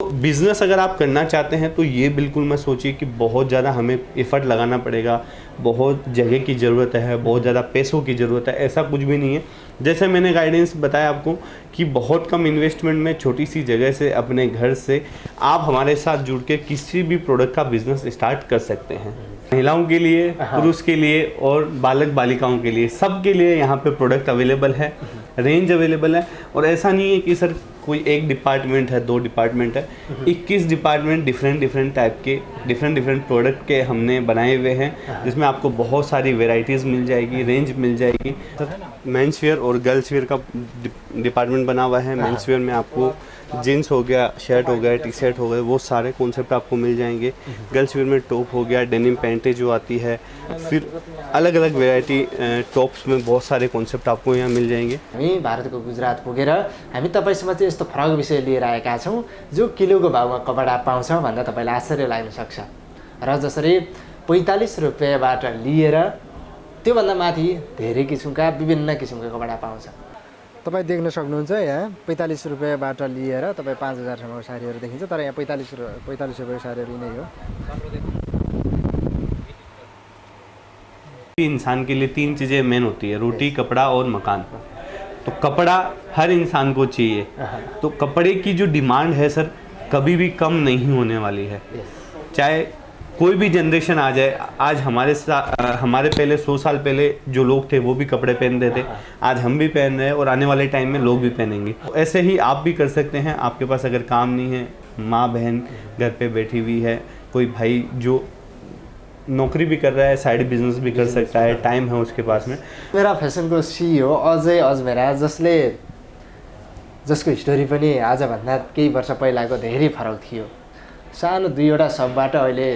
Business अगर आप करना चाहते हैं तो ये बिल्कुल मत सोचिए कि बहुत ज़्यादा हमें एफ़र्ट लगाना पड़ेगा, बहुत जगह की ज़रूरत है, बहुत ज़्यादा पैसों की ज़रूरत है, ऐसा कुछ भी नहीं है। जैसे मैंने गाइडेंस बताया आपको कि बहुत कम इन्वेस्टमेंट में छोटी सी जगह से अपने घर से आप हमारे साथ जुड़ के किसी भी प्रोडक्ट का बिज़नेस स्टार्ट कर सकते हैं। महिलाओं के लिए, पुरुष के लिए और बालक बालिकाओं के लिए, सब के लिए यहाँ पे प्रोडक्ट अवेलेबल है, रेंज अवेलेबल है। और ऐसा नहीं है कि सर कोई एक डिपार्टमेंट है, 2 डिपार्टमेंट है, 21 डिपार्टमेंट डिफरेंट टाइप के डिफरेंट प्रोडक्ट के हमने बनाए हुए हैं, जिसमें आपको बहुत सारी वेराइटीज़ मिल जाएगी, रेंज मिल जाएगी। मेंस वेयर और गर्ल्स वेयर का डिपार्टमेंट बना हुआ है। मेंस वेयर में आपको जीन्स हो गया, शर्ट हो गया, टी शर्ट हो गए, वो सारे कॉन्सेप्ट आपको मिल जाएंगे। गर्ल्स वेयर में टॉप हो गया, डेनिम पैंटें जो आती है, फिर अलग अलग वेराइटी टॉप्स में बहुत सारे कॉन्सेप्ट आपको यहाँ मिल जाएंगे। हामी भारतको गुजरात पुगेर हामी तपाईसँग चाहिँ यस्तो फरक विषय लिएर आएका छौँ जो किलोको भाउमा कपडा पाउँछ भन्दा तपाईँलाई आश्चर्य लाग्न सक्छ। र जसरी 45 रुपियाँबाट लिएर त्योभन्दा माथि धेरै किसिमका विभिन्न किसिमका कपडा पाउँछ। तपाईँ देख्न सक्नुहुन्छ यहाँ 45 रुपियाँबाट लिएर तपाईँ 5000सम्मको साडीहरू देखिन्छ, तर यहाँ 45 रुपियाँको साडीहरू नै हो। इंसान के लिए 3 चीज़ें मेन होती है, रोटी, कपड़ा और मकान। तो कपड़ा हर इंसान को चाहिए, तो कपड़े की जो डिमांड है सर कभी भी कम नहीं होने वाली है। चाहे कोई भी जनरेशन आ जाए, आज हमारे पहले 100 साल पहले जो लोग थे वो भी कपड़े पहनते थे, आज हम भी पहन रहे हैं और आने वाले टाइम में लोग भी पहनेंगे। ऐसे ही आप भी कर सकते हैं। आपके पास अगर काम नहीं है, माँ बहन घर पे बैठी हुई है, कोई भाई जो नौकरी भी कर रहा है, साइड बिजनेस भी कर सकता है, टाइम है उसके पास में। मेरा फेसनको CEO अजय अजमेरा, जसको हिस्टोरी पनि आजभन्दा केही वर्ष पहिलाको धेरै फरक थियो। सानो 2वटा सबबाट अहिले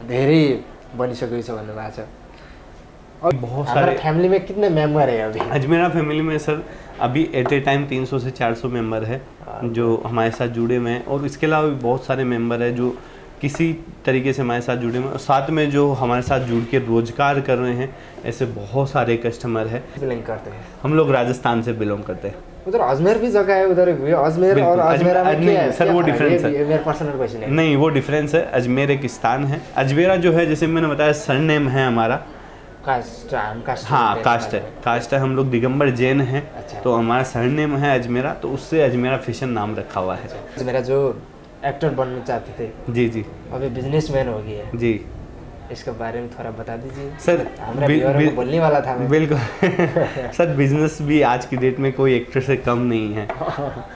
धेरै बनिसकेको छ भन्नुभएको छ। और बहुत हमारा सारे फैमिली में कितने मेंबर है अभी? अजमेरा फैमिली में सर अभी एट ए टाइम 300 से 400 मेंबर है जो हमारे साथ जुड़े हुए हैं, और इसके अलावा भी बहुत सारे मेंबर है जो किसी तरीके से हमारे साथ जुड़े हुए हैं। साथ में जो हमारे साथ जुड़ के रोजगार कर रहे हैं, ऐसे बहुत सारे कस्टमर है। बिलोंग करते हैं हम लोग राजस्थान से बिलोंग करते हैं। उधर अजमेर भी जगह है, उधर अजमेर और अजमेरा में क्या है? सर वो डिफरेंस है, मेरा पर्सनल क्वेश्चन है। नहीं वो डिफरेंस है। अजमेर एक स्थान है, अजमेरा जो है जैसे मैंने बताया सरनेम है हमारा, कास्ट हाँ कास्ट है, हम लोग दिगंबर जैन हैं। अच्छा। तो हमारा सरनेम है अजमेरा, तो उससे अजमेरा फैशन नाम रखा हुआ है। अजमेरा जो एक्टर बनना चाहते थे जी जी अभी बिजनेसमैन हो गए हैं, जी। इसके बारे में थोड़ा बता दीजिए सर हमारा व्यूअर को बोलने वाला था मैं। बिल्कुल सर बिजनेस भी आज की डेट में कोई एक्टर से कम नहीं है।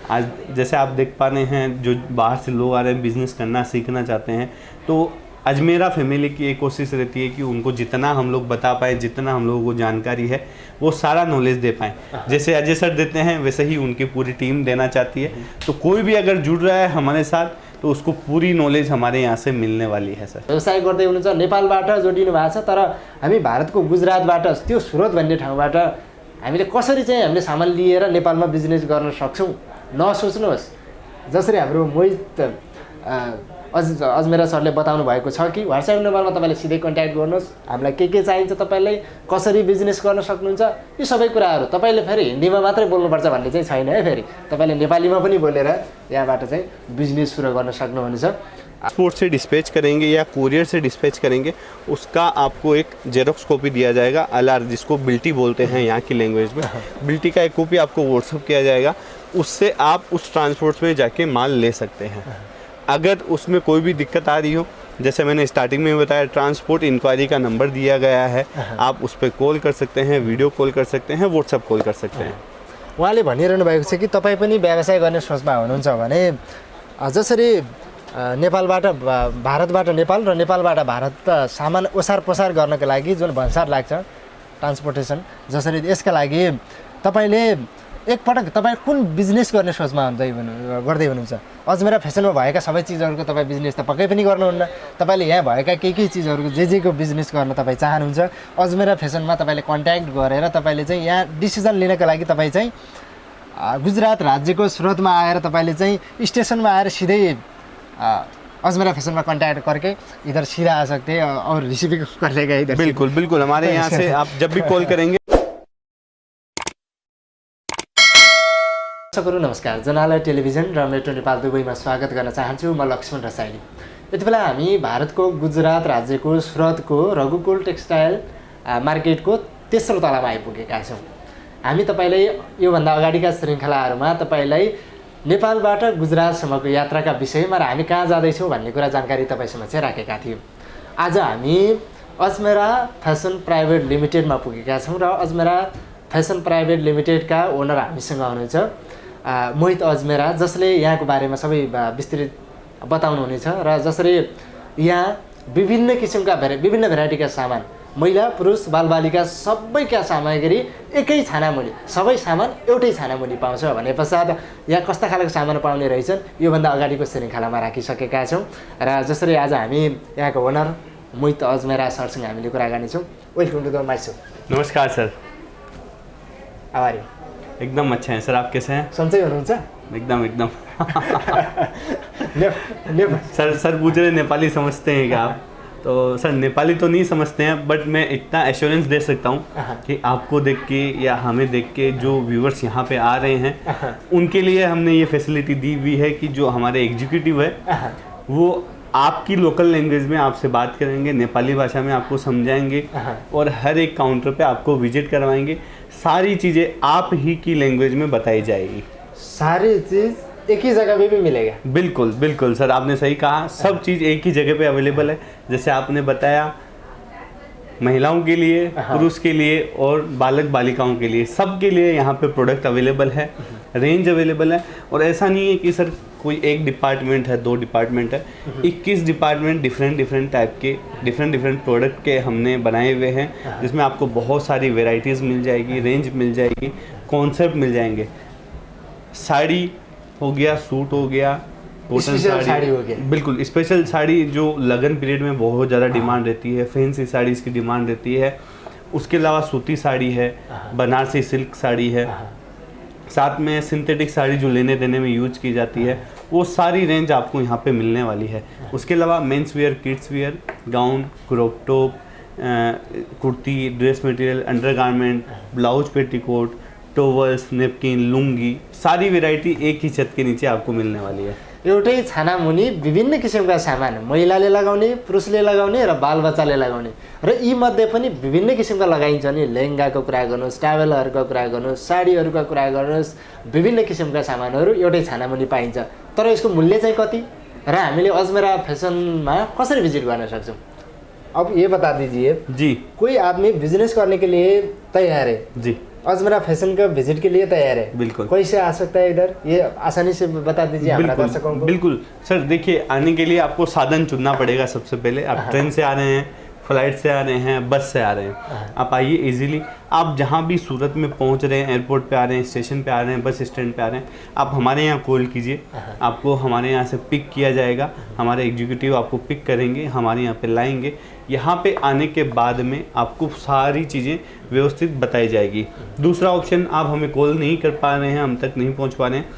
आज जैसे आप देख पा रहे हैं, जो बाहर से लोग आ रहे हैं बिजनेस करना सीखना चाहते हैं, तो अजमेरा फैमिली की एक कोशिश रहती है कि उनको जितना हम लोग बता पाए, जितना हम लोगों को जानकारी है, वो सारा नॉलेज दे पाएँ। जैसे अजय सर देते हैं वैसे ही उनकी पूरी टीम देना चाहती है। तो कोई भी अगर जुड़ रहा है हमारे साथ तो उसको पूरी नॉलेज हमारे यहाँ से मिलने वाली है सर। व्यवसाय गर्दै हुनुहुन्छ, नेपालबाट जोडिनु भएको छ, तर हामी भारतको गुजरातबाट त्यो सुरत भन्ने ठाउँबाट हामीले कसरी चाहिँ हामीले सामान लिएर नेपालमा बिजनेस गर्न सक्छौँ नसोच्नुहोस्। जसरी हाम्रो मोहित अजमेरा सरले बताउनु भएको छ कि व्हाट्सएप नम्बरमा तपाईँले सिधै कन्ट्याक्ट गर्नुहोस्, हामीलाई के चाहिन्छ, तपाईँलाई कसरी बिजनेस गर्न सक्नुहुन्छ, यो सबै कुराहरू तपाईँले फेरि हिन्दीमा मात्रै बोल्नुपर्छ भन्ने चाहिँ छैन है। फेरि तपाईँले नेपालीमा पनि बोलेर यहाँबाट चाहिँ बिजनेस सुरु गर्न सक्नुहुनेछ। ट्रांसपोर्ट से डिस्पैच करेंगे या कुरियर से डिस्पैच करेंगे, उसका आपको एक जेरोक्स कॉपी दिया जाएगा, LR जिसको बिल्टी बोलते हैं यहाँ की लैंग्वेज में। बिल्टी का एक कॉपी आपको व्हाट्सअप किया जाएगा, उससे आप उस ट्रांसपोर्ट में जाके माल ले सकते हैं। अगर उसमें कोई भी दिक्कत आ रही हो, जैसे मैंने स्टार्टिंग में बताया, ट्रांसपोर्ट इंक्वायरी का नंबर दिया गया है, आप उस पर कॉल कर सकते हैं, वीडियो कॉल कर सकते हैं, व्हाट्सअप कॉल कर सकते हैं। उहाँले भनिरहनु भएको छ कि तपाईँ पनि व्यवसाय गर्ने सोचमा हुनुहुन्छ भने जसरी नेपालबाट भारतबाट नेपाल र नेपालबाट भारत सामान ओसार पसार गर्नको लागि जुन भन्सार लाग्छ ट्रान्सपोर्टेसन, जसरी यसका लागि तपाईँले एकपटक तपाईँ कुन बिजनेस गर्ने सोचमा गर्दै हुनुहुन्छ? अजमेरा फेसनमा भएका सबै चिजहरूको तपाईँ बिजनेस त पक्कै पनि गर्नुहुन्न, तपाईँले यहाँ भएका केही चिजहरूको जेको बिजनेस गर्न तपाईँ चाहनुहुन्छ। अजमेरा फेसनमा तपाईँले कन्ट्याक्ट गरेर तपाईँले चाहिँ यहाँ डिसिजन लिनको लागि तपाईँ चाहिँ गुजरात राज्यको सुरतमा आएर तपाईँले चाहिँ स्टेसनमा आएर सिधै अजमेरा फैशन में कॉन्टैक्ट करके इधर सीधा आ सकते हैं और रिसीविंग कर लेगा इधर। बिल्कुल बिल्कुल, हमारे यहाँ से आप जब भी कॉल करेंगे। दर्शकहरू नमस्कार। जनालय टेलिभिजन र मेट्रो नेपाल दुबईमा स्वागत गर्न चाहन्छु। म लक्ष्मण रसाइली। यति बेला हामी भारतको गुजरात राज्यको सुरतको रघुकुल टेक्सटाइल मार्केटको तेस्रो तलामा आइपुगेका छौँ। हामी तपाईलाई योभन्दा अगाडिका श्रृङ्खलाहरूमा तपाईलाई नेपालबाट गुजरातसम्मको यात्राका विषयमा र हामी कहाँ जाँदैछौँ भन्ने कुरा जानकारी तपाईसँग चाहिँ राखेका थियौँ। आज हामी अजमेरा फेसन प्राइभेट लिमिटेडमा पुगेका छौँ र अजमेरा फेसन प्राइभेट लिमिटेडका ओनर हामीसँग हुनुहुन्छ मोहित अजमेरा, जसले यहाँको बारेमा सबै विस्तृत बताउनुहुनेछ र जसरी यहाँ विभिन्न किसिमका विभिन्न भेराइटीका सामान, महिला पुरुष बालबालिका सबैका सामग्री एकै छानामुनि, सबै सामान एउटै छानामुनि पाउँछ भने पश्चात यहाँ कस्ता खालको सामान पाउने रहेछन् योभन्दा अगाडिको श्रृङ्खलामा राखिसकेका छौँ। र जसरी आज हामी यहाँको ओनर मोहित अजमेरा सरसँग हामीले कुराकानी छौँ। Welcome to the my show. नमस्कार सर। आभारी। एकदम अच्छा है सर, आप कैसे हैं? सन्चै हुनुहुन्छ? एकदम सर पूछ रहे नेपाली समझते हैं क्या आप? तो सर नेपाली तो नहीं समझते हैं, बट मैं इतना एश्योरेंस दे सकता हूँ कि आपको देख के या हमें देख के जो व्यूवर्स यहाँ पे आ रहे हैं उनके लिए हमने ये फैसिलिटी दी हुई है कि जो हमारे एग्जीक्यूटिव है वो आपकी लोकल लैंग्वेज में आपसे बात करेंगे, नेपाली भाषा में आपको समझाएंगे और हर एक काउंटर पे आपको विजिट करवाएंगे। सारी चीज़ें आप ही की लैंग्वेज में बताई जाएगी। सारी चीज़ एक ही जगह पे भी मिलेगा? बिल्कुल बिल्कुल सर, आपने सही कहा। सब चीज़ एक ही जगह पे अवेलेबल है। जैसे आपने बताया महिलाओं के लिए, पुरुष के लिए और बालक बालिकाओं के लिए, सबके लिए यहाँ पे प्रोडक्ट अवेलेबल है, रेंज अवेलेबल है। और ऐसा नहीं है कि सर कोई एक डिपार्टमेंट है, 2 डिपार्टमेंट है, 21 डिपार्टमेंट डिफरेंट टाइप के डिफरेंट प्रोडक्ट के हमने बनाए हुए हैं, जिसमें आपको बहुत सारी वेराइटीज़ मिल जाएगी, रेंज मिल जाएगी, कॉन्सेप्ट मिल जाएंगे। साड़ी हो गया, सूट हो गया, कॉटन साड़ी हो गया, बिल्कुल स्पेशल साड़ी जो लगन पीरियड में बहुत ज़्यादा डिमांड रहती है, फैंसी साड़ीज़ की डिमांड रहती है। उसके अलावा सूती साड़ी है, बनारसी सिल्क साड़ी है, साथ में सिंथेटिक साड़ी जो लेने देने में यूज की जाती है, वो सारी रेंज आपको यहाँ पे मिलने वाली है। उसके अलावा men's wear, kids wear, gown, crop top, kurti, dress material, undergarment, blouse, petticoat, towels, napkin, lungi, सारी वेराइटी एक ही छत के नीचे आपको मिलने वाली है। एउटै छानामुनि विभिन्न किसिमका सामान, महिलाले लगाउने, पुरुषले लगाउने र बालबच्चाले लगाउने र यी मध्ये पनि विभिन्न किसिमका लगाइन्छ नि। लेहेङ्गाको कुरा गर्नुहोस्, टावेलहरूको कुरा गर्नुहोस्, साडीहरूको कुरा गर्नुहोस्, विभिन्न किसिमका सामानहरू एउटै छानामुनि पाइन्छ। तर यसको मूल्य चाहिँ कति र हामीले अजमेरा फेसनमा कसरी विजिट गर्न सक्छौँ? अब ये बता दीजिए जी। कोई आदमी बिजनेस करने के लिए तैयार है जी, अजमेरा फैशन का विजिट के लिए तैयार है, बिल्कुल। कैसे आ सकता है इधर, ये आसानी से बता दीजिए हमारा दर्शकों को। बिल्कुल सर, देखिए आने के लिए आपको साधन चुनना पड़ेगा। सबसे पहले आप ट्रेन से आ रहे हैं, फ्लाइट से आ रहे हैं, बस से आ रहे हैं, आप आइए इजीली। आप जहाँ भी सूरत में पहुँच रहे हैं, एयरपोर्ट पे आ रहे हैं, स्टेशन पे आ रहे हैं, बस स्टैंड पे आ रहे हैं, आप हमारे यहाँ कॉल कीजिए, आपको हमारे यहाँ से पिक किया जाएगा। हमारे एग्जीक्यूटिव आपको पिक करेंगे, हमारे यहाँ पे लाएंगे। यहाँ पे आने के बाद में आपको सारी चीज़ें व्यवस्थित बताई जाएगी। दूसरा ऑप्शन, आप हमें कॉल नहीं कर पा रहे हैं, हम तक नहीं पहुँच पा रहे हैं,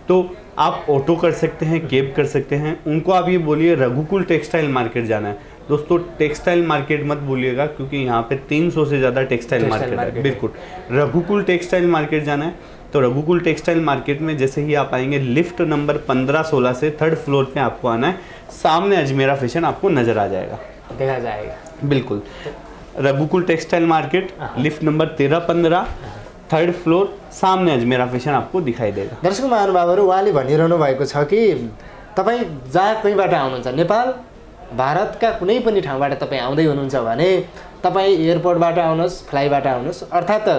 तो आप ऑटो कर सकते हैं, कैब कर सकते हैं। उनको आप ये बोलिए रघुकुल टेक्सटाइल मार्केट जाना है। दोस्तों टेक्सटाइल मार्केट मत बोलिएगा, क्योंकि यहाँ पे 300 से ज़्यादा टेक्सटाइल मार्केट है। बिल्कुल रघुकुल टेक्सटाइल मार्केट जाना है तो रघुकुल टेक्सटाइल मार्केट में जैसे ही आप आएंगे, लिफ्ट नंबर 15-16 से 3rd फ्लोर पे आपको आना है। सामने अजमेरा फैशन आपको नज़र आ जाएगा, देखा जाएगा। बिल्कुल Raghukul textile market, lift number 13-15, 3rd floor, सामने अजमेरा फैशन आपको दिखाई देगा। दर्शक महानुभावहरू, उहाँले भनिरहनु भएको छ कि तपाईँ जहाँ कहीँबाट आउनुहुन्छ, नेपाल भारतका कुनै पनि ठाउँबाट तपाईँ आउँदै हुनुहुन्छ भने तपाईँ एयरपोर्टबाट आउनुहोस्, फ्लाइबाट आउनुहोस्, अर्थात्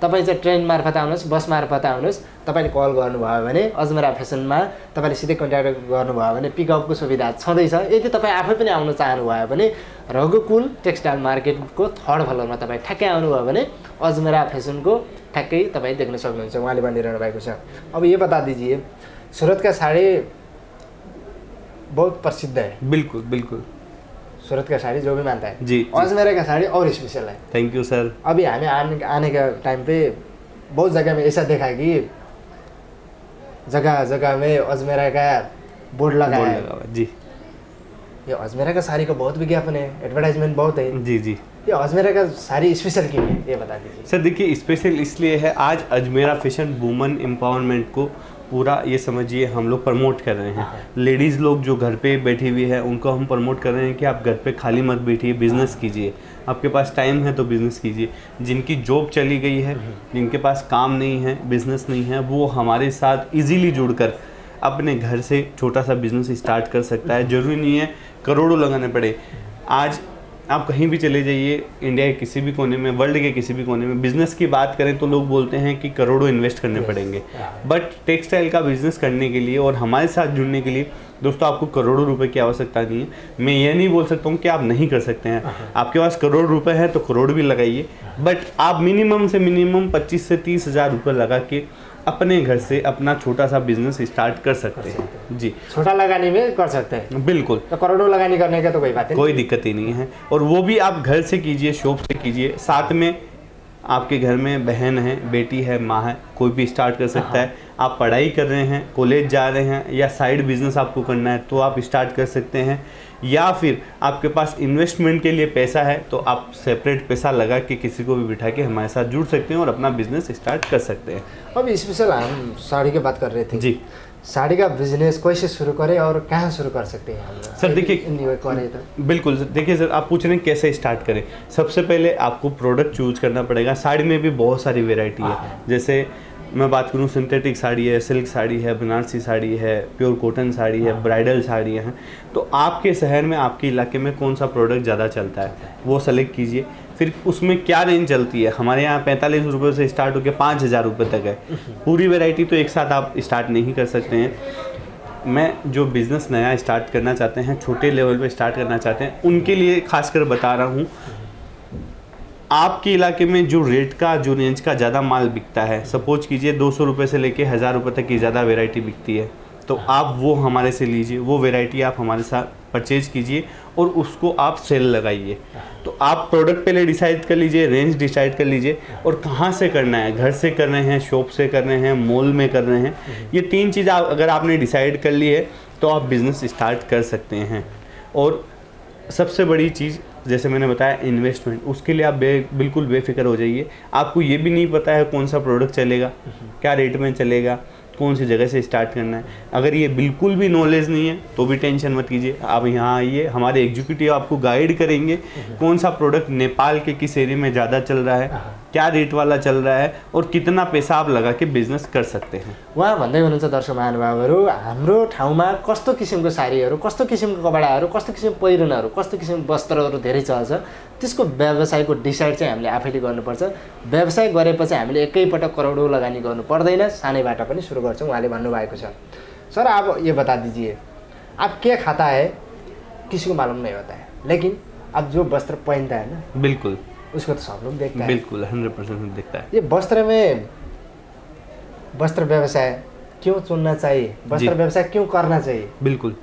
तपाईँ चाहिँ ट्रेन मार्फत आउनुहोस्, बस मार्फत आउनुहोस्, तपाईँले कल गर्नुभयो भने अजमेरा फेसनमा तपाईँले सिधै कन्ट्याक्ट गर्नुभयो भने पिकअपको सुविधा छँदैछ। यदि तपाईँ आफै पनि आउन चाहनुभयो भने रघुकुल टेक्सटाइल मार्केटको 3rd फ्लोरमा तपाईँ ठ्याक्कै आउनुभयो भने अजमेरा फेसनको ठ्याक्कै तपाईँ देख्न सक्नुहुन्छ। उहाँले भनिरहनु भएको छ। अब ये बता दीजिए, सूरत का साड़ी बहुत प्रसिद्ध है। बिल्कुल बिल्कुल, सूरत का साड़ी जो भी मानता है जी, अजमेरा का साड़ी और स्पेशल है। Thank you sir. अभी हमें आने का टाइम पे बहुत जगह में ऐसा देखा कि जगह जगह में अजमेरा का बोर्ड लगा है जी। ये अजमेरा का साड़ी का बहुत विज्ञापन है, एडवर्टाइजमेंट बहुत है जी जी। ये अजमेरा का साड़ी स्पेशल क्यों है, ये बता दीजिए सर। देखिए स्पेशल इसलिए है, आज अजमेरा फैशन वुमेन एम्पावरमेंट को पूरा ये समझिए हम लोग प्रमोट कर रहे हैं। लेडीज़ लोग जो घर पे बैठी हुई है उनको हम प्रमोट कर रहे हैं कि आप घर पे खाली मत बैठिए, बिज़नेस कीजिए, आपके पास टाइम है तो बिज़नेस कीजिए। जिनकी जॉब चली गई है, जिनके पास काम नहीं है, बिज़नेस नहीं है, वो हमारे साथ इजीली जुड़कर अपने घर से छोटा सा बिज़नेस स्टार्ट कर सकता है। ज़रूरी नहीं है करोड़ों लगाने पड़े। आज आप कहीं भी चले जाइए, इंडिया के किसी भी कोने में, वर्ल्ड के किसी भी कोने में बिज़नेस की बात करें तो लोग बोलते हैं कि करोड़ों इन्वेस्ट करने पड़ेंगे। बट टेक्सटाइल का बिज़नेस करने के लिए और हमारे साथ जुड़ने के लिए दोस्तों आपको करोड़ों रुपए की आवश्यकता नहीं है। मैं ये नहीं बोल सकता हूँ कि आप नहीं कर सकते हैं, आपके पास करोड़ रुपए है तो करोड़ भी लगाइए, बट आप मिनिमम से मिनिमम 25 से 30 हज़ार रुपये लगा के अपने घर से अपना छोटा सा बिजनेस स्टार्ट कर सकते हैं। जी, छोटा लगानी में कर सकते हैं, बिल्कुल। तो करोड़ों लगानी करने का तो कोई बात नहीं, कोई दिक्कत ही नहीं है। और वो भी आप घर से कीजिए, शॉप से कीजिए, साथ में आपके घर में बहन है, बेटी है, माँ है, कोई भी स्टार्ट कर सकता है। आप पढ़ाई कर रहे हैं, कॉलेज जा रहे हैं, या साइड बिजनेस आपको करना है तो आप स्टार्ट कर सकते हैं। या फिर आपके पास इन्वेस्टमेंट के लिए पैसा है तो आप सेपरेट पैसा लगा के किसी को भी बिठा के हमारे साथ जुड़ सकते हैं और अपना बिजनेस स्टार्ट कर सकते हैं। अब स्पेशल हम साड़ी की बात कर रहे थे जी, साड़ी का बिजनेस कैसे शुरू करें और कहाँ शुरू कर सकते हैं हम? सर देखिए, करें तो बिल्कुल सर, देखिए सर, आप पूछ रहे हैं कैसे स्टार्ट करें। सबसे पहले आपको प्रोडक्ट चूज करना पड़ेगा। साड़ी में भी बहुत सारी वेराइटी है, जैसे मैं बात करूं सिंथेटिक साड़ी है, सिल्क साड़ी है, बनारसी साड़ी है, प्योर कॉटन साड़ी है, ब्राइडल साड़ियाँ हैं। तो आपके शहर में, आपके इलाके में कौन सा प्रोडक्ट ज़्यादा चलता है वो सेलेक्ट कीजिए। फिर उसमें क्या रेंज चलती है, हमारे यहाँ 45 रुपये से स्टार्ट होकर 5,000 रुपये तक है। पूरी वैरायटी तो एक साथ आप स्टार्ट नहीं कर सकते हैं। मैं जो बिज़नेस नया स्टार्ट करना चाहते हैं, छोटे लेवल पे स्टार्ट करना चाहते हैं, उनके लिए खासकर बता रहा हूँ। आपके इलाके में जो रेट का, जो रेंज का ज़्यादा माल बिकता है, सपोज कीजिए 200 रुपये से लेके 1,000 रुपये तक की ज़्यादा वैरायटी बिकती है, तो आप वो हमारे से लीजिए, वो वैरायटी आप हमारे साथ परचेज कीजिए और उसको आप सेल लगाइए। तो आप प्रोडक्ट पहले डिसाइड कर लीजिए, रेंज डिसाइड कर लीजिए, और कहाँ से करना है, घर से कर रहे हैं, शॉप से कर रहे हैं, मॉल में कर रहे हैं। ये 3 चीज़ अगर आपने डिसाइड कर ली है तो आप बिज़नेस स्टार्ट कर सकते हैं। और सबसे बड़ी चीज़, जैसे मैंने बताया, इन्वेस्टमेंट, उसके लिए आप बिल्कुल बेफिक्र हो जाइए। आपको ये भी नहीं पता है कौन सा प्रोडक्ट चलेगा, क्या रेट में चलेगा, कौन सी जगह से स्टार्ट करना है। अगर ये बिल्कुल भी नॉलेज नहीं है तो भी टेंशन मत कीजिए, आप यहाँ आइए, हमारे एग्जीक्यूटिव आपको गाइड करेंगे कौन सा प्रोडक्ट नेपाल के किस एरिया में ज़्यादा चल रहा है, क्या रेट वाला चल रहा है, और कितना पैसा आप लगा के बिजनेस कर सकते हैं। उहाँ भन्दै हुनुहुन्छ दर्शक महानुभावहरू, हाम्रो ठाउँमा कस्तो किसिमको साडीहरू, कस्तो किसिमको कपडाहरू, कस्तो किसिमको पहिरनहरू, कस्तो किसिमको वस्त्रहरू धेरै चल्छ, त्यसको व्यवसायको डिसाइड चाहिँ हामीले आफैले गर्नुपर्छ। व्यवसाय गरेपछि हामीले एकैपटक करोडौँ लगानी गर्नु पर्दैन, सानैबाट पनि सुरु गर्छौँ, उहाँले भन्नुभएको छ। सर आप ये बता दीजिए, आप क्या खाता है किसी को मालूम नहीं होता है, लेकिन अब जो वस्त्र पहनता है ना, बिल्कुल उसको तो सब लोग देखता है। बिल्कुल 100% दिखता है। ये वस्त्र में वस्त्र व्यवसाय क्यों चुनना चाहिए, वस्त्र व्यवसाय क्यों करना चाहिए, बिल्कुल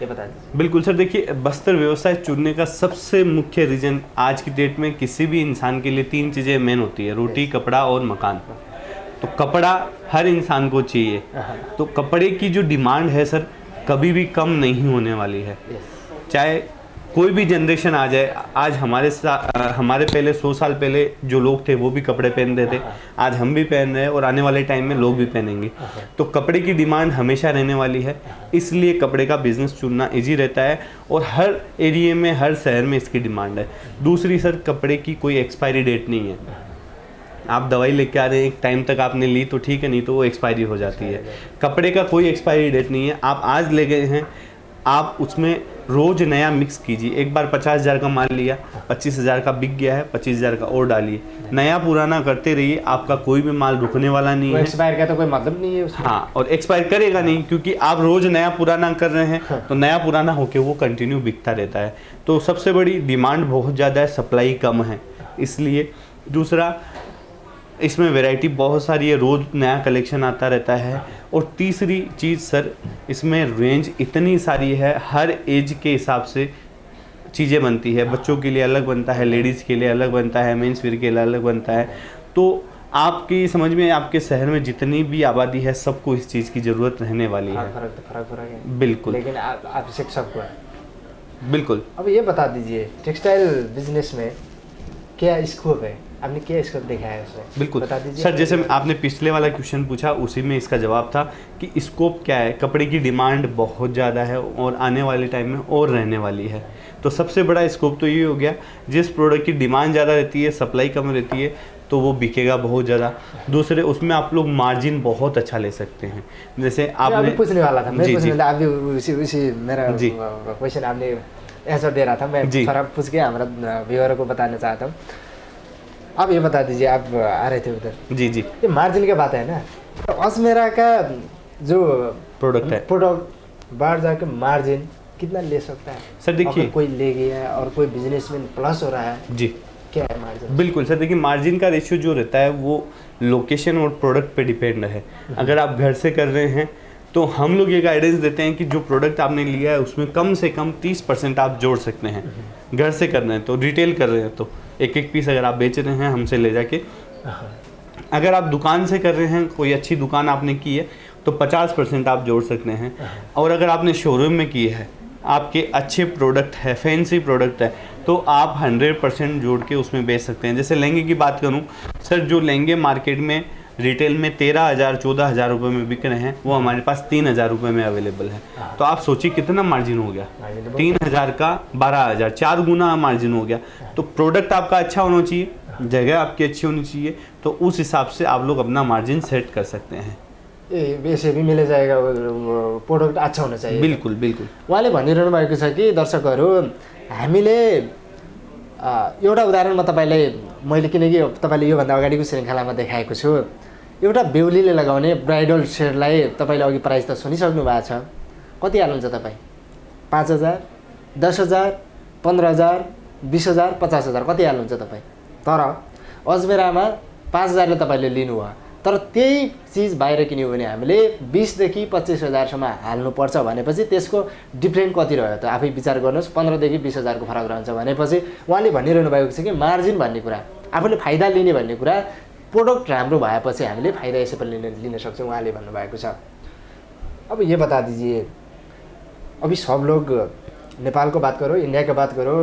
ये बता दीजिए। बिल्कुल सर, देखिए, वस्त्र व्यवसाय चुनने का सबसे मुख्य रीज़न आज की डेट में किसी भी इंसान के लिए 3 चीज़ें मेन होती है, रोटी, कपड़ा और मकान। तो कपड़ा हर इंसान को चाहिए, तो कपड़े की जो डिमांड है सर कभी भी कम नहीं होने वाली है। चाहे कोई भी जनरेशन आ जाए, आज हमारे पहले 100 साल पहले जो लोग थे वो भी कपड़े पहनते थे, आज हम भी पहन रहे हैं और आने वाले टाइम में लोग भी पहनेंगे। तो कपड़े की डिमांड हमेशा रहने वाली है, इसलिए कपड़े का बिजनेस चुनना इजी रहता है और हर एरिया में, हर शहर में इसकी डिमांड है। दूसरी सर, कपड़े की कोई एक्सपायरी डेट नहीं है। आप दवाई लेके आ रहे हैं, एक टाइम तक आपने ली तो ठीक है, नहीं तो वो एक्सपायरी हो जाती है। कपड़े का कोई एक्सपायरी डेट नहीं है। आप आज ले गए हैं, आप उसमें रोज़ नया मिक्स कीजिए। एक बार 50,000 का माल लिया, 25,000 का बिक गया है, 25,000 का और डालिए, नया पुराना करते रहिए। आपका कोई भी माल रुकने वाला नहीं है, एक्सपायर का तो कोई मतलब नहीं है उसमें। हाँ, और एक्सपायर करेगा नहीं, क्योंकि आप रोज़ नया पुराना कर रहे हैं तो नया पुराना होके वो कंटिन्यू बिकता रहता है। तो सबसे बड़ी डिमांड बहुत ज़्यादा है, सप्लाई कम है, इसलिए। दूसरा, इसमें वैरायटी बहुत सारी है, रोज़ नया कलेक्शन आता रहता है। और तीसरी चीज़ सर, इसमें रेंज इतनी सारी है, हर एज के हिसाब से चीज़ें बनती है। बच्चों के लिए अलग बनता है, लेडीज़ के लिए अलग बनता है, मेंस वेयर के लिए अलग बनता है। तो आपकी समझ में, आपके शहर में जितनी भी आबादी है, सबको इस चीज़ की ज़रूरत रहने वाली है। फर्क है, बिल्कुल, लेकिन आवश्यक सबको है। बिल्कुल। अब ये बता दीजिए, टेक्सटाइल बिजनेस में क्या स्कोप है, आपने क्या स्कोप देखा है उसमें? बिल्कुल बता दीजिए सर, जैसे आपने पिछले वाला क्वेश्चन पूछा उसी में इसका जवाब था कि स्कोप क्या है। कपड़े की डिमांड बहुत ज़्यादा है और आने वाले टाइम में और रहने वाली है। तो सबसे बड़ा स्कोप तो ये हो गया, जिस प्रोडक्ट की डिमांड ज़्यादा रहती है, सप्लाई कम रहती है, तो वो बिकेगा बहुत ज़्यादा। दूसरे उसमें आप लोग मार्जिन बहुत अच्छा ले सकते हैं। जैसे आपने पूछने वाला था, मैं जी, पूछने जी। वाला, अभी उसी मेरा जी। क्वेश्चन आपने आंसर दे रहा था, मैं जी। थोड़ा पूछ के हमारा व्यूअरों को बताना चाहता हूँ। आप ये बता दीजिए, आप आ रहे थे उधर, जी जी ये मार्जिन की बात है ना, तो अजमेरा का जो प्रोडक्ट बाहर जाकर मार्जिन कितना ले सकता है सर? देखिए, अगर कोई ले गया और कोई बिजनेसमैन प्लस हो रहा है, जी क्या है मार्जिन? बिल्कुल सर, देखिए मार्जिन का रेशियो जो रहता है वो लोकेशन और प्रोडक्ट पे डिपेंड है। अगर आप घर से कर रहे हैं तो हम लोग ये गाइडेंस देते हैं कि जो प्रोडक्ट आपने लिया है उसमें कम से कम 30% आप जोड़ सकते हैं। घर से कर रहे हैं तो, रिटेल कर रहे हैं तो एक एक पीस अगर आप बेच रहे हैं हमसे ले जाके। अगर आप दुकान से कर रहे हैं, कोई अच्छी दुकान आपने की है, तो 50% आप जोड़ सकते हैं। और अगर आपने शोरूम में की है, आपके अच्छे प्रोडक्ट है, फैंसी प्रोडक्ट है, तो आप 100% जोड़ के उसमें बेच सकते हैं। जैसे लहंगे की बात करूं सर, जो लहंगे मार्केट में रिटेल में 13,000-14,000 रुपये में बिक रहे हैं, वो हमारे पास 3,000 रुपये में अवेलेबल है। तो आप सोचिए कितना मार्जिन हो गया, 3,000 का 12,000, 4 गुना मार्जिन हो गया। तो प्रोडक्ट आपका अच्छा होना चाहिए, जगह आपकी अच्छी होनी चाहिए, तो उस हिसाब से आप लोग अपना मार्जिन सेट कर सकते हैं। वैसे भी मिल जाएगा, प्रोडक्ट अच्छा होना चाहिए। बिल्कुल बिल्कुल। उहाँले भनिरहनु भएको छ कि दर्शकहरू, हामीले एउटा उदाहरण म तपाईँलाई, मैले किनकि तपाईँले योभन्दा अगाडिको श्रृङ्खलामा देखाएको छु, एउटा बेहुलीले लगाउने ब्राइडल सेटलाई तपाईँले अघि प्राइस त सुनिसक्नु भएको छ। कति हाल्नुहुन्छ तपाईँ? 5,000, 10,000, 15,000, 20,000, 50,000 कति हाल्नुहुन्छ तपाईँ? तर अजमेरामा 5,000ले तपाईँले लिनुभयो, तर त्यही चिज बाहिर किन्यो भने हामीले 20 देखि 25,000सम्म हाल्नुपर्छ भनेपछि त्यसको डिफ्रेन्ट कति रह्यो त आफै विचार गर्नुहोस्। 15 देखि 20,000 को फरक रहन्छ भनेपछि उहाँले भनिरहनु भएको छ कि मार्जिन भन्ने कुरा, आफूले फाइदा लिने भन्ने कुरा, प्रोडक्ट राम्रो भएपछि हामीले फाइदा यसै पनि लिन सक्छौँ, उहाँले भन्नुभएको छ। अब ये बता दीजिए, अभी सब लोग नेपाल को बात करो, इंडिया की बात करो,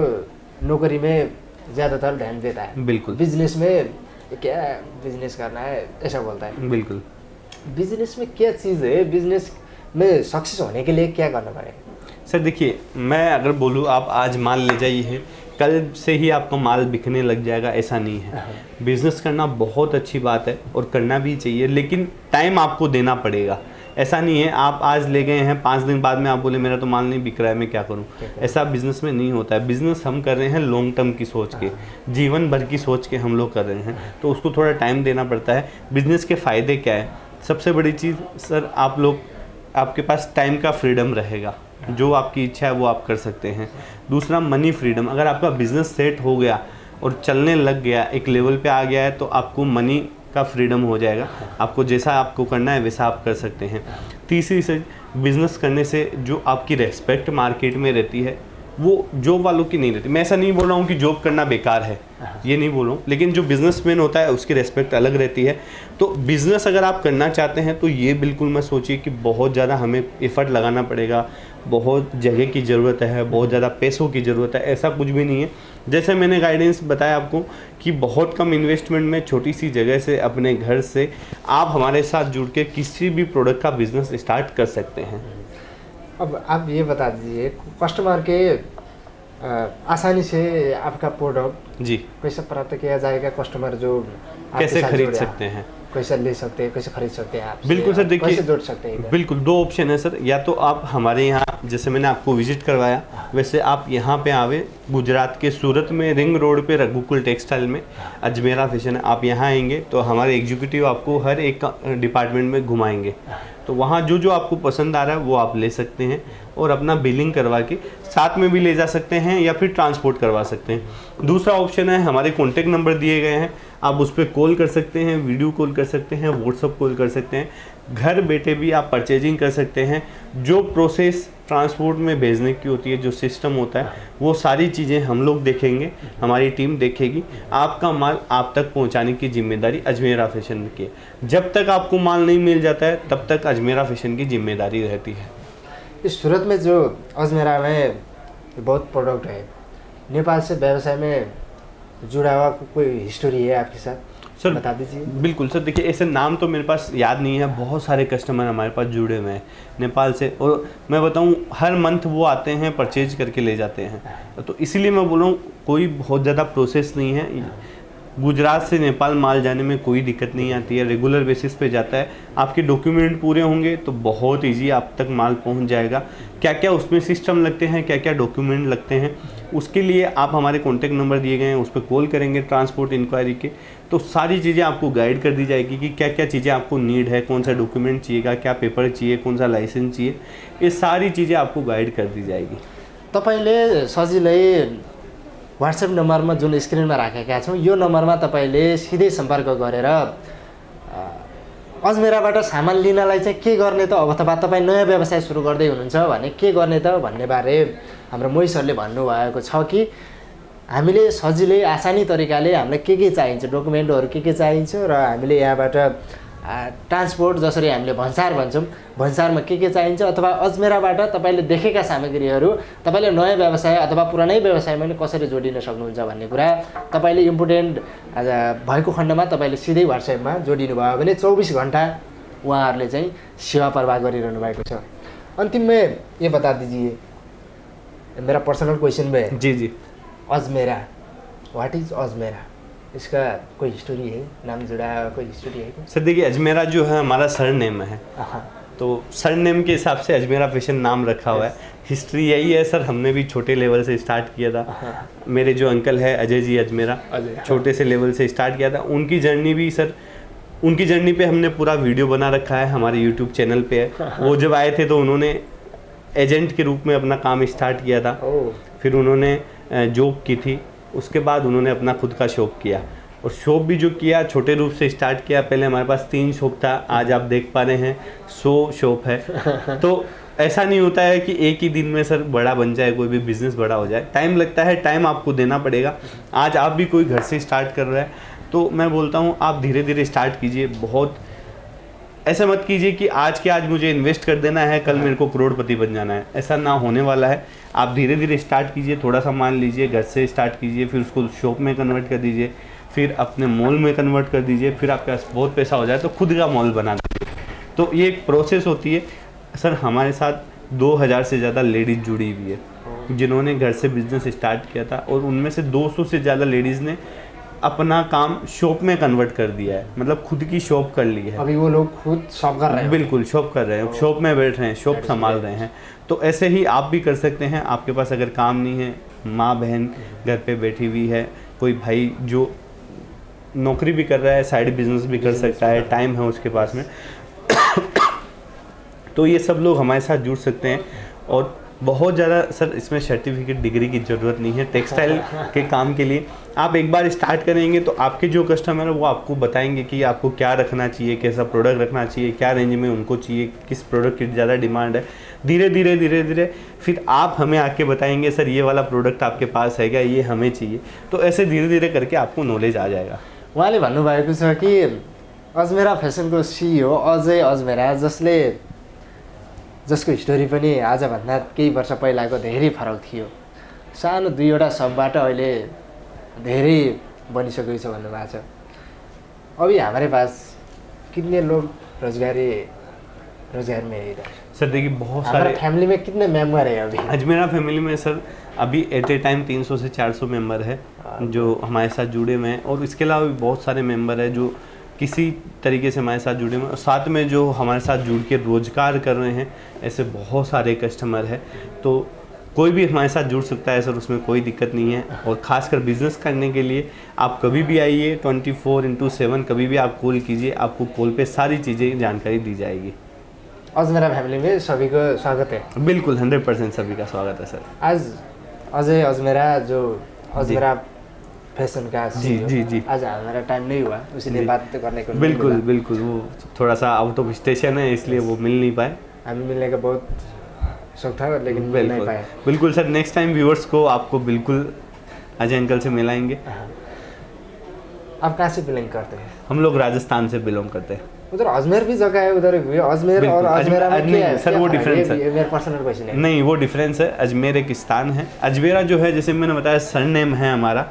नौकरी में ज़्यादातर ध्यान देता है। बिल्कुल। बिजनेस में क्या बिजनेस करना है ऐसा बोलता है। बिल्कुल। बिजनेस में क्या चीज़ है, बिजनेस में सक्सेस होने के लिए क्या करना पड़ेगा? सर देखिए, मैं अगर बोलूँ आप आज माल ले जाइए, कल से ही आपका माल बिकने लग जाएगा, ऐसा नहीं है। बिजनेस करना बहुत अच्छी बात है और करना भी चाहिए, लेकिन टाइम आपको देना पड़ेगा। ऐसा नहीं है आप आज ले गए हैं, 5 दिन बाद में आप बोले मेरा तो माल नहीं बिक रहा है, मैं क्या करूं। ऐसा बिजनेस में नहीं होता है। बिजनेस हम कर रहे हैं लॉन्ग टर्म की सोच के, जीवन भर की सोच के हम लोग कर रहे हैं, तो उसको थोड़ा टाइम देना पड़ता है। बिजनेस के फ़ायदे क्या है? सबसे बड़ी चीज़ सर, आप लोग, आपके पास टाइम का फ्रीडम रहेगा, जो आपकी इच्छा है वो आप कर सकते हैं। दूसरा मनी फ्रीडम, अगर आपका बिजनेस सेट हो गया और चलने लग गया, एक लेवल पे आ गया है, तो आपको मनी का फ्रीडम हो जाएगा, आपको जैसा आपको करना है वैसा आप कर सकते हैं। तीसरी से बिज़नेस करने से जो आपकी रेस्पेक्ट मार्केट में रहती है वो जॉब वालों की नहीं रहती। मैं ऐसा नहीं बोल रहा हूँ कि जॉब करना बेकार है, ये नहीं बोल रहा हूँ, लेकिन जो बिजनेसमैन होता है उसकी रेस्पेक्ट अलग रहती है। तो बिज़नेस अगर आप करना चाहते हैं तो ये बिल्कुल मत सोचिए कि बहुत ज़्यादा हमें एफर्ट लगाना पड़ेगा, बहुत जगह की ज़रूरत है, बहुत ज़्यादा पैसों की ज़रूरत है, ऐसा कुछ भी नहीं है। जैसे मैंने गाइडेंस बताया आपको कि बहुत कम इन्वेस्टमेंट में छोटी सी जगह से अपने घर से आप हमारे साथ जुड़ के किसी भी प्रोडक्ट का बिजनेस स्टार्ट कर सकते हैं। अब आप ये बता दीजिए, कस्टमर के आसानी से आपका प्रोडक्ट जी कैसे प्राप्त किया जाएगा? कस्टमर जो कैसे खरीद सकते हैं, कैसे ले सकते हैं, कैसे खरीद सकते हैं आप? बिल्कुल सर, देखिए कैसे जोड़ सकते हैं? बिल्कुल 2 ऑप्शन है सर। या तो आप हमारे यहाँ, जैसे मैंने आपको विजिट करवाया, वैसे आप यहाँ पे आवे, गुजरात के सूरत में रिंग रोड पे रघुकुल टेक्सटाइल में अजमेरा फैशन है, आप यहाँ आएंगे तो हमारे एग्जीक्यूटिव आपको हर एक डिपार्टमेंट में घुमाएंगे। तो वहाँ जो जो आपको पसंद आ रहा है वो आप ले सकते हैं और अपना बिलिंग करवा के साथ में भी ले जा सकते हैं या फिर ट्रांसपोर्ट करवा सकते हैं। दूसरा ऑप्शन है, हमारे कॉन्टैक्ट नंबर दिए गए हैं, आप उस पर कॉल कर सकते हैं, वीडियो कॉल कर सकते हैं, व्हाट्सअप कॉल कर सकते हैं, घर बैठे भी आप परचेजिंग कर सकते हैं। जो प्रोसेस ट्रांसपोर्ट में भेजने की होती है, जो सिस्टम होता है, वो सारी चीज़ें हम लोग देखेंगे, हमारी टीम देखेगी। आपका माल आप तक पहुंचाने की जिम्मेदारी अजमेरा फैशन की है। जब तक आपको माल नहीं मिल जाता है तब तक अजमेरा फैशन की जिम्मेदारी रहती है। इस सूरत में जो अजमेरा में बहुत प्रोडक्ट है, नेपाल से व्यवसाय में जुड़ा हुआ कोई हिस्टोरी है आपके साथ, सर बता दीजिए। बिल्कुल सर, देखिए ऐसे नाम तो मेरे पास याद नहीं है, बहुत सारे कस्टमर हमारे पास जुड़े हुए हैं नेपाल से, और मैं बताऊं हर मंथ वो आते हैं परचेज करके ले जाते हैं। तो इसीलिए मैं बोल रहा हूँ कोई बहुत ज़्यादा प्रोसेस नहीं है, गुजरात से नेपाल माल जाने में कोई दिक्कत नहीं आती है, रेगुलर बेसिस पे जाता है। आपके डॉक्यूमेंट पूरे होंगे तो बहुत इजी आप तक माल पहुंच जाएगा। क्या क्या उसमें सिस्टम लगते हैं, क्या क्या डॉक्यूमेंट लगते हैं, उसके लिए आप हमारे कॉन्टैक्ट नंबर दिए गए हैं उस पर कॉल करेंगे ट्रांसपोर्ट इंक्वायरी के, तो सारी चीज़ें आपको गाइड कर दी जाएगी कि क्या क्या चीज़ें आपको नीड है, कौन सा डॉक्यूमेंट चाहिएगा, क्या पेपर चाहिए, कौन सा लाइसेंस चाहिए, ये सारी चीज़ें आपको गाइड कर दी जाएगी। तपाईँले सजिलै व्हाट्सएप नम्बरमा जुन स्क्रिनमा राखेका छौँ यो नम्बरमा तपाईँले सिधै सम्पर्क गरेर अजमेराबाट सामान लिनलाई चाहिँ के गर्ने त, अथवा तपाईँ नयाँ व्यवसाय सुरु गर्दै हुनुहुन्छ भने के गर्ने त भन्ने बारे हाम्रो मोही सरले भन्नुभएको छ कि हामीले सजिलै आसानी तरिकाले हामीलाई के चाहिन्छ, डकुमेन्टहरू के चाहिन्छ र हामीले यहाँबाट ट्रान्सपोर्ट जसरी हामीले भन्सार भन्छौँ, भन्सारमा के चाहिन्छ, अथवा अजमेराबाट तपाईँले देखेका सामग्रीहरू तपाईँले नयाँ व्यवसाय अथवा पुरानै व्यवसायमा पनि कसरी जोडिन सक्नुहुन्छ भन्ने कुरा तपाईँले इम्पोर्टेन्ट भएको खण्डमा तपाईँले सिधै व्हाट्सएपमा जोडिनु भयो भने 24 घन्टा उहाँहरूले चाहिँ सेवा प्रवाह गरिरहनु भएको छ। अंतिम में ये बता दीजिए, मेरा पर्सनल क्वेश्चन में है। जी जी। Ajmera, what is Ajmera? इसका कोई हिस्टोरी है, नाम जुड़ा है, कोई हिस्टोरी है क्या? सर देखिए अजमेरा जो है हमारा सर नेम है, तो सर नेम के हिसाब से अजमेरा फैशन नाम रखा हुआ है। हिस्ट्री यही है सर, हमने भी छोटे लेवल से स्टार्ट किया था। मेरे जो अंकल है अजय जी अजमेरा, छोटे से लेवल से स्टार्ट किया था। उनकी जर्नी भी सर, उनकी जर्नी पे हमने पूरा वीडियो बना रखा है, हमारे यूट्यूब चैनल पे है। वो जब आए थे तो उन्होंने एजेंट के रूप में अपना काम स्टार्ट किया था, फिर उन्होंने जॉब की थी, उसके बाद उन्होंने अपना खुद का शॉप किया, और शॉप भी जो किया छोटे रूप से स्टार्ट किया। पहले हमारे पास 3 शॉप था, आज आप देख पा रहे हैं 100 शॉप है। तो ऐसा नहीं होता है कि एक ही दिन में सर बड़ा बन जाए, कोई भी बिजनेस बड़ा हो जाए, टाइम लगता है, टाइम आपको देना पड़ेगा। आज आप भी कोई घर से स्टार्ट कर रहा है तो मैं बोलता हूँ आप धीरे धीरे स्टार्ट कीजिए। बहुत ऐसा मत कीजिए कि आज के आज मुझे इन्वेस्ट कर देना है, कल मेरे को करोड़पति बन जाना है, ऐसा ना होने वाला है। आप धीरे धीरे स्टार्ट कीजिए, थोड़ा सा मान लीजिए, घर से स्टार्ट कीजिए, फिर उसको शॉप में कन्वर्ट कर दीजिए, फिर अपने मॉल में कन्वर्ट कर दीजिए, फिर आपके पास बहुत पैसा हो जाए तो खुद का मॉल बना दीजिए। तो ये एक प्रोसेस होती है सर। हमारे साथ 2000 से ज़्यादा लेडीज़ जुड़ी हुई है जिन्होंने घर से बिजनेस स्टार्ट किया था, और उनमें से 200 से ज़्यादा लेडीज़ ने अपना काम शॉप में कन्वर्ट कर दिया है, मतलब खुद की शॉप कर ली है। अभी वो लोग खुद शॉप कर रहे हैं? बिल्कुल शॉप कर रहे हैं, शॉप में बैठ रहे हैं, शॉप संभाल रहे हैं। तो ऐसे ही आप भी कर सकते हैं। आपके पास अगर काम नहीं है, माँ बहन घर पे बैठी हुई है, कोई भाई जो नौकरी भी कर रहा है, साइड बिजनेस भी कर सकता है, टाइम है उसके पास में, तो ये सब लोग हमारे साथ जुड़ सकते हैं। और बहुत ज़्यादा सर इसमें सर्टिफिकेट डिग्री की ज़रूरत नहीं है। टेक्सटाइल के काम के लिए आप एक बार स्टार्ट करेंगे तो आपके जो कस्टमर है वो आपको बताएंगे कि आपको क्या रखना चाहिए, कैसा प्रोडक्ट रखना चाहिए, क्या रेंज में उनको चाहिए, किस प्रोडक्ट की ज़्यादा डिमांड है। धीरे धीरे धीरे धीरे फिर आप हमें आके बताएंगे सर ये वाला प्रोडक्ट आपके पास है क्या, ये हमें चाहिए। तो ऐसे धीरे धीरे करके आपको नॉलेज आ जाएगा। उहाँले भन्नुभएको छ कि अजमेरा फेसनको सिइओ अजय अजमेरा, जसको हिस्टोरी पनि आजभन्दा केही वर्ष पहिलाको धेरै फरक थियो। सानो 2वटा सबबाट अहिले धेरै बनिसकेको छ भन्नुभएको छ। अभी हमारे पास कितने लोग रोजगार में है इधर? सर देखिए बहुत हमारे सारे फैमिली में कितने मेंबर है अभी? अजमेरा फैमिली में सर अभी एट ए टाइम 300 से 400 मेंबर है जो हमारे साथ जुड़े हुए हैं, और इसके अलावा भी बहुत सारे मेंबर है जो किसी तरीके से हमारे साथ जुड़े हुए हैं। साथ में जो हमारे साथ जुड़ के रोजगार कर रहे हैं, ऐसे बहुत सारे कस्टमर हैं। तो कोई भी हमारे साथ जुड़ सकता है सर, उसमें कोई दिक्कत नहीं है। और ख़ासकर बिज़नेस करने के लिए आप कभी भी आइए, 24/7 कभी भी आप कॉल कीजिए, आपको कॉल पे सारी चीज़ें जानकारी दी जाएगी। अजमेरा फैमिली में सभी को स्वागत है। बिल्कुल 100% सभी का स्वागत है सर। आज अजय अजमेरा जो अजमेरा फैशन का जी जी जी, आज हमारा टाइम नहीं हुआ, उसीलिए बात करने को बिल्कुल बिल्कुल, वो थोड़ा सा आउट ऑफ स्टेशन है इसलिए वो मिल नहीं पाए। हमें मिलने का बहुत शौक था लेकिन मिल नहीं पाए। बिल्कुल सर, नेक्स्ट टाइम व्यूअर्स को आपको बिल्कुल अजय अंकल से मिलाएंगे। आप कहाँ से बिलोंग करते हैं? हम लोग राजस्थान से बिलोंग करते हैं। उधर अजमेर भी जगह है, उधर अजमेर और अजमेरा में क्या है? सर वो डिफरेंस है, मेरा पर्सनल क्वेश्चन है। नहीं वो डिफरेंस है। अजमेर एक स्थान है, अजमेरा जो है जैसे मैंने बताया सरनेम है हमारा,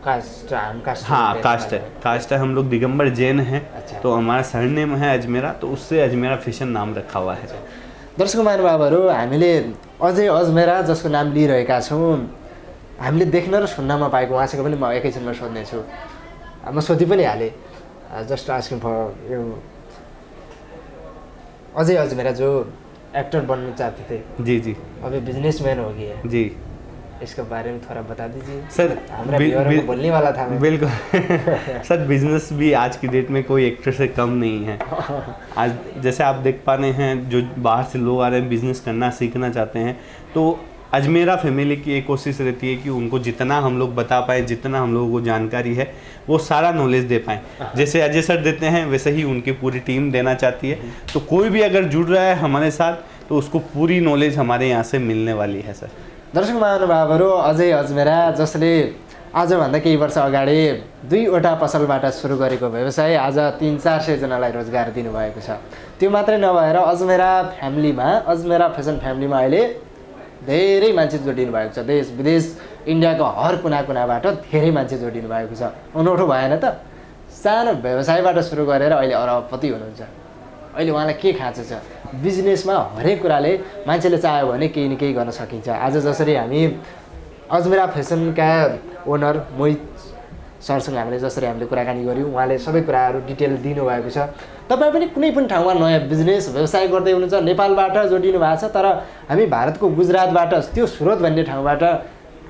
कास्ट हम कास्ट हाँ कास्ट है, हम लोग दिगंबर जैन हैं। अच्छा। तो हमारा सरनेम है अजमेरा, तो उससे अजमेरा फैशन नाम रखा हुआ है। दर्शक महानुभावहरू, हामीले अझै अजमेरा जसको नाम लिइरहेका छौँ, हामीले देख्न र सुन्नमा पाएको उहाँसँग पनि म एकैछिनमा सोध्नेछु। म सोधि पनि हालेँ, जस्ट आस्किङ फर यो अजय अजमेरा जो एक्टर बनना चाहते थे, जी जी अभी बिजनेसमैन हो गए हैं, जी। इसके बारे में थोड़ा बता दीजिए सर हमारा व्यूअर को बोलने वाला था मैं। बिल्कुल सर बिजनेस भी आज की डेट में कोई एक्टर से कम नहीं है। आज जैसे आप देख पा रहे हैं, जो बाहर से लोग आ रहे हैं बिजनेस करना सीखना चाहते हैं, तो अजमेरा फैमिली की एक कोशिश रहती है कि उनको जितना हम लोग बता पाएँ, जितना हम लोगों को जानकारी है वो सारा नॉलेज दे पाएँ। जैसे अजय सर देते हैं वैसे ही उनकी पूरी टीम देना चाहती है। तो कोई भी अगर जुड़ रहा है हमारे साथ तो उसको पूरी नॉलेज हमारे यहाँ से मिलने वाली है सर। दर्शक महानुभावहरू, अजय अजमेरा जसले आजभन्दा केही वर्ष अगाडि 2वटा पसलबाट सुरु गरेको व्यवसाय आज 300-400 जनालाई रोजगार दिनुभएको छ। त्यो मात्रै नभएर अजमेरा फ्यामिलीमा, अजमेरा फेसन फ्यामिलीमा अहिले धेरै मान्छे जोडिनु भएको छ। देश विदेश इन्डियाको हर कुना कुनाबाट धेरै मान्छे जोडिनु भएको छ। अनौठो भएन त? सानो व्यवसायबाट सुरु गरेर अहिले अरबपति हुनुहुन्छ। अहिले उहाँलाई के खाँचो छ? बिजनेसमा हरेक कुराले मान्छेले चाह्यो भने केही न केही गर्न सकिन्छ। आज जसरी हामी अजमेरा फेसनका ओनर मोहित सरसँग हामीले कुराकानी गऱ्यौँ, उहाँले सबै कुराहरू डिटेल दिनुभएको छ। तपाईँ पनि कुनै पनि ठाउँमा नयाँ बिजनेस व्यवसाय गर्दै हुनुहुन्छ, नेपालबाट जोडिनु भएको छ, तर हामी भारतको गुजरातबाट त्यो सुरत भन्ने ठाउँबाट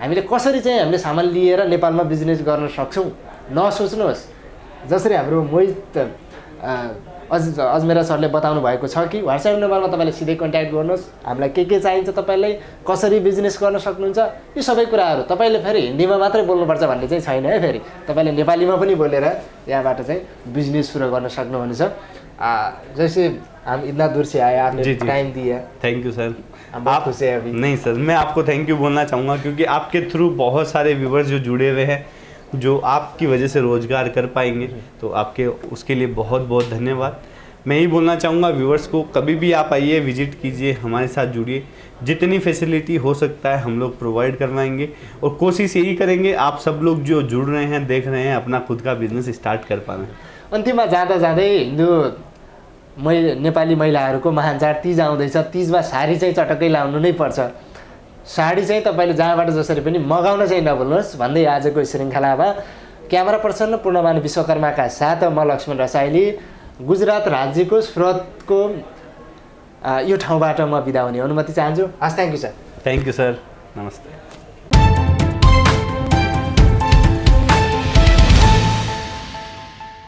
हामीले कसरी चाहिँ हामीले सामान लिएर नेपालमा बिजनेस गर्न सक्छौँ, नसोच्नुहोस्। जसरी हाम्रो मोहित अजमेरा सरले बताउनु भएको छ कि व्हाट्सएप नम्बरमा तपाईँले सिधै कन्ट्याक्ट गर्नुहोस्, हामीलाई के चाहिन्छ, तपाईँलाई कसरी बिजनेस गर्न सक्नुहुन्छ, यी सबै कुराहरू। तपाईँले फेरि हिन्दीमा मात्रै बोल्नुपर्छ भन्ने चाहिँ छैन है। फेरि तपाईँले नेपालीमा पनि बोलेर यहाँबाट चाहिँ बिजनेस सुरु गर्न सक्नुहुनेछ। जैसे हम इतना दूर से आए, आपने टाइम दिया, थैंक यू सर। आप खुश है अभी? नहीं सर, मैं आपको थैंक यू बोलना चाहूँगा क्योंकि आपके थ्रू बहुत सारे व्यूवर्स जो जुड़े हुए हैं, जो आपकी वजह से रोज़गार कर पाएंगे, तो आपके उसके लिए बहुत बहुत धन्यवाद। मैं ही बोलना चाहूँगा व्यूवर्स को, कभी भी आप आइए, विजिट कीजिए, हमारे साथ जुड़िए, जितनी फैसिलिटी हो सकता है हम लोग प्रोवाइड करवाएंगे और कोशिश यही करेंगे आप सब लोग जो जुड़ रहे हैं, देख रहे हैं, अपना खुद का बिजनेस स्टार्ट कर पाएँ। अन्तिममा जाँदा जाँदै नेपाली महिलाहरूको महान चाड तीज आउँदैछ। तीजमा साडी चाहिँ चटक्कै लाउनु नै पर्छ। साडी चाहिँ तपाईँले जहाँबाट जसरी पनि मगाउन चाहिँ नभुल्नुहोस् भन्दै आजको श्रृङ्खलामा क्यामेरा पर्सन पूर्णमान विश्वकर्माका साथ म लक्ष्मण रसाइली गुजरात राज्यको सुरतको यो ठाउँबाट म बिदा हुने अनुमति चाहन्छु। हस्, thank you sir. Thank you sir, नमस्ते।